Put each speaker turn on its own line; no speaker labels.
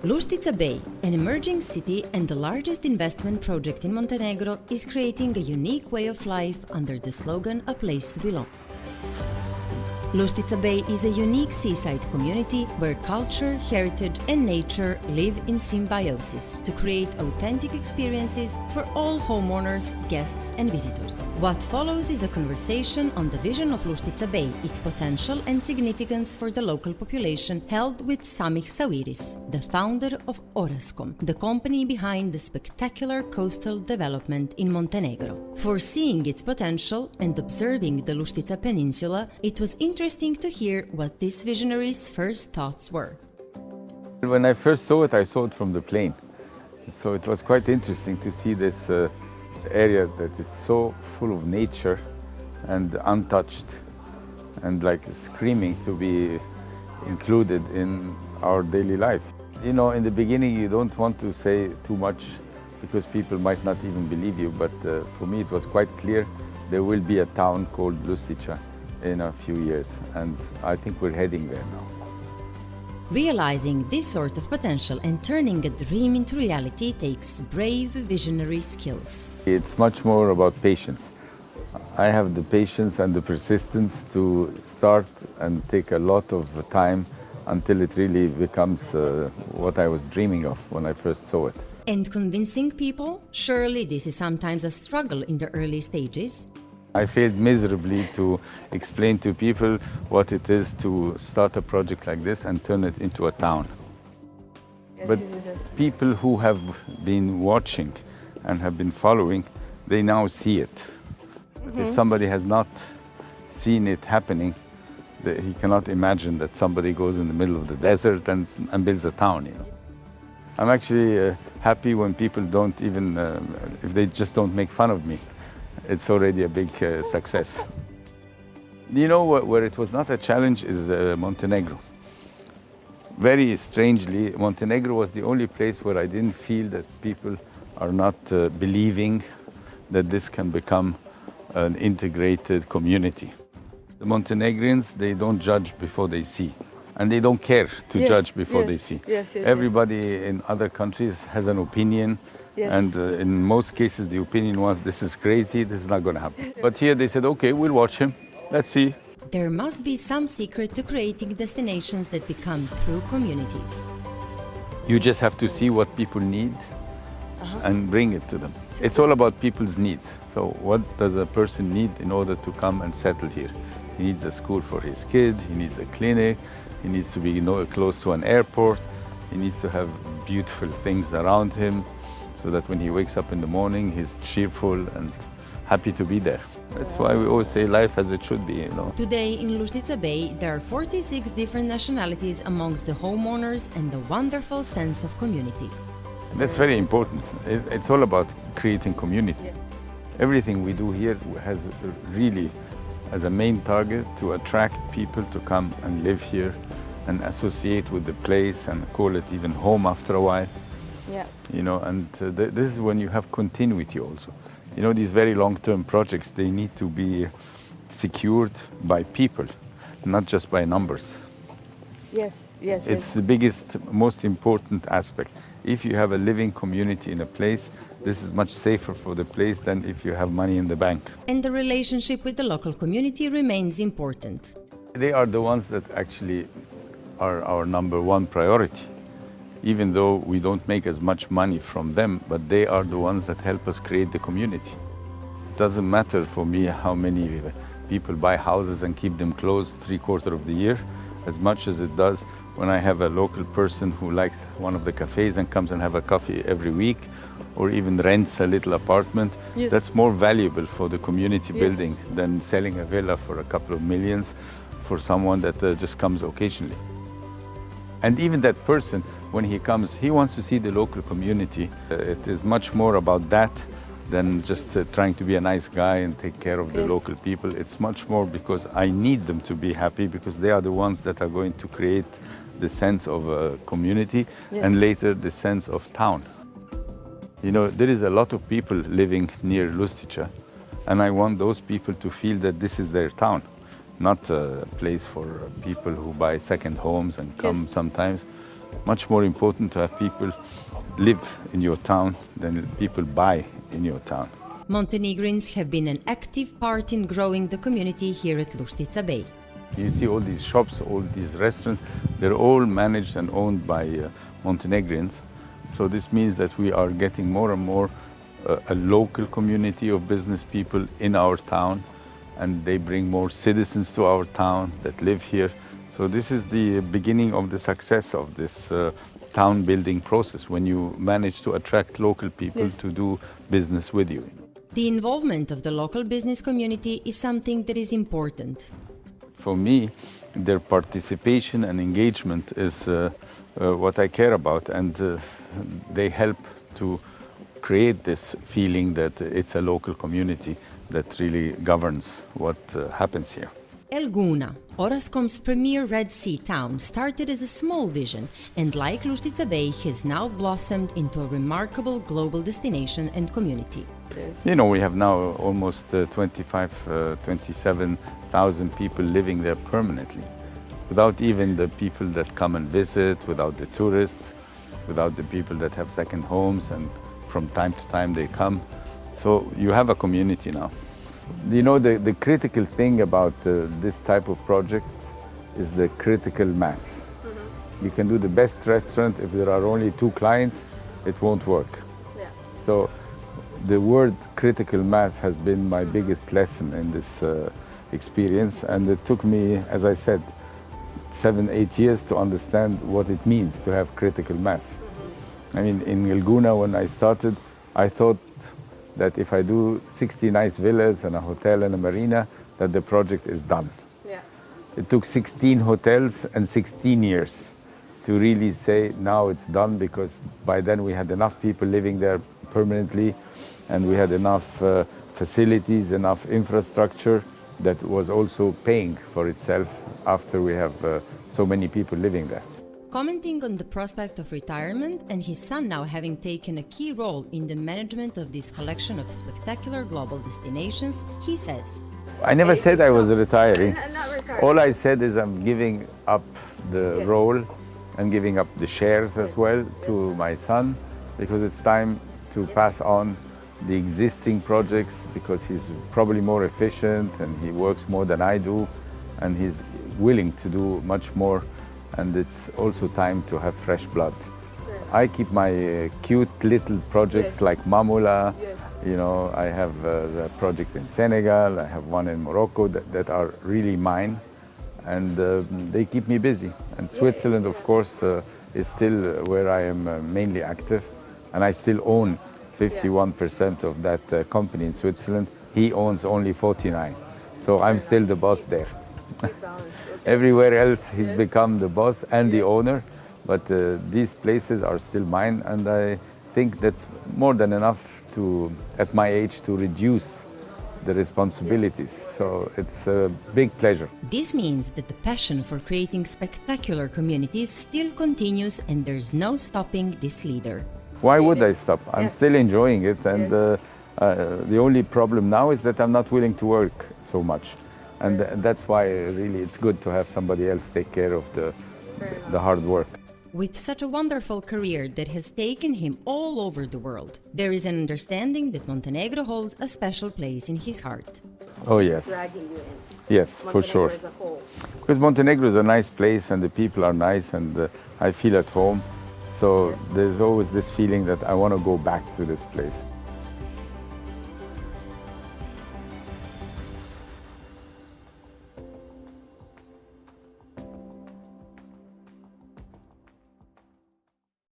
Lutica Bay, an emerging city and the largest investment project in Montenegro, is creating a unique way of life under the slogan "A place to belong." Lutica Bay is a unique seaside community where culture, heritage and nature live in symbiosis to create authentic experiences for all homeowners, guests and visitors. What follows is a conversation on the vision of Lutica Bay, its potential and significance for the local population, held with Samih Sawiris, the founder of Orascom, the company behind the spectacular coastal development in Montenegro. Foreseeing its potential and observing the Luštica Peninsula, it was interesting to hear what these visionaries' first thoughts were.
When I first saw it, I saw it from the plane. So it was quite interesting to see this area that is so full of nature and untouched and like screaming to be included in our daily life. You know, in the beginning you don't want to say too much because people might not even believe you, but for me it was quite clear there will be a town called Lustica in a few years, and I think we're heading there now.
Realizing this sort of potential and turning a dream into reality takes brave visionary skills.
It's much more about patience. I have the patience and the persistence to start and take a lot of time until it really becomes what I was dreaming of when I first saw it.
And convincing people? Surely this is sometimes a struggle in the early stages.
I failed miserably to explain to people what it is to start a project like this and turn it into a town.
Yes,
but people who have been watching and have been following, they now see it. But if somebody has not seen it happening, he cannot imagine that somebody goes in the middle of the desert and builds a town. You know? I'm actually happy when people don't even, if they just don't make fun of me. It's already a big success. You know, where it was not a challenge is Montenegro. Very strangely, Montenegro was the only place where I didn't feel that people are not believing that this can become an integrated community. The Montenegrins, they don't judge before they see, and they don't care to judge before they see. Everybody in other countries has an opinion. And in most cases, the opinion was, this is crazy, this is not going to happen. But here they said, okay, we'll watch him, let's see.
There must be some secret to creating destinations that become true communities.
You just have to see what people need and bring it to them. It's all about people's needs. So what does a person need in order to come and settle here? He needs a school for his kid, he needs a clinic, he needs to be close to an airport, he needs to have beautiful things around him, so that when he wakes up in the morning, he's cheerful and happy to be there. That's why we always say life as it should be, you know.
Today in Lutica Bay, there are 46 different nationalities amongst the homeowners and the wonderful sense of community.
That's very important. It's all about creating community. Everything we do here has really as a main target to attract people to come and live here and associate with the place and call it even home after a while. You know, and this is when you have continuity also. You know, these very long-term projects, they need to be secured by people, not just by numbers. It's the biggest, most important aspect. If you have a living community in a place, this is much safer for the place than if you have money in the bank.
And the relationship with the local community remains important.
They are the ones that actually are our number one priority. Even though we don't make as much money from them, but they are the ones that help us create the community. It doesn't matter for me how many people buy houses and keep them closed 3/4 of the year, as much as it does when I have a local person who likes one of the cafes and comes and have a coffee every week, or even rents a little apartment. That's more valuable for the community building than selling a villa for a couple of millions for someone that just comes occasionally. And even that person, when he comes, he wants to see the local community. It is much more about that than just trying to be a nice guy and take care of the local people. It's much more because I need them to be happy, because they are the ones that are going to create the sense of a community and later the sense of town. You know, there is a lot of people living near Lustica, and I want those people to feel that this is their town. Not a place for people who buy second homes and come sometimes, much more important to have people live in your town than people buy in your town.
Montenegrins have been an active part in growing the community here at Lutica Bay.
You see all these shops, all these restaurants, they're all managed and owned by Montenegrins. So this means that we are getting more and more a local community of business people in our town, and they bring more citizens to our town that live here. So this is the beginning of the success of this town building process, when you manage to attract local people to do business with you.
The involvement of the local business community is something that is important.
For me, their participation and engagement is what I care about, and they help to create this feeling that it's a local community that really governs what happens here.
El Gouna, Orascom's premier Red Sea town, started as a small vision and, like Lutica Bay, has now blossomed into a remarkable global destination and community.
You know, we have now almost 27,000 people living there permanently, without even the people that come and visit, without the tourists, without the people that have second homes, and from time to time they come. So you have a community now. You know, the critical thing about this type of projects is the critical mass. You can do the best restaurant, if there are only 2 clients, it won't work. Yeah. So the word critical mass has been my biggest lesson in this experience, and it took me, as I said, 7-8 years to understand what it means to have critical mass. I mean, in El Gouna, when I started, I thought that if I do 60 nice villas and a hotel and a marina, that the project is done. Yeah. It took 16 hotels and 16 years to really say now it's done, because by then we had enough people living there permanently, and we had enough facilities, enough infrastructure that was also paying for itself after we have so many people living there.
Commenting on the prospect of retirement and his son now having taken a key role in the management of this collection of spectacular global destinations, he says,
I never said I was retiring.
Not retiring.
All I said is I'm giving up the role and giving up the shares as well to my son, because it's time to pass on the existing projects, because he's probably more efficient and he works more than I do, and he's willing to do much more. And it's also time to have fresh blood. I keep my cute little projects like Mamula. You know, I have the project in Senegal, I have one in Morocco that are really mine, and they keep me busy. And Switzerland, of course, is still where I am mainly active, and I still own 51% of that company in Switzerland. He owns only 49%, so I'm still the boss there. Everywhere else he's become the boss and the owner, but these places are still mine, and I think that's more than enough to, at my age, to reduce the responsibilities. So it's a big pleasure.
This means that the passion for creating spectacular communities still continues, and there's no stopping this leader.
Why would I stop? I'm still enjoying it, and the only problem now is that I'm not willing to work so much. And that's why really it's good to have somebody else take care of the hard work.
With such a wonderful career that has taken him all over the world, there is an understanding that Montenegro holds a special place in his heart.
Oh yes.
Dragging you in.
Yes, for sure.
As a whole.
Because Montenegro is a nice place and the people are nice, and I feel at home. So there's always this feeling that I want to go back to this place.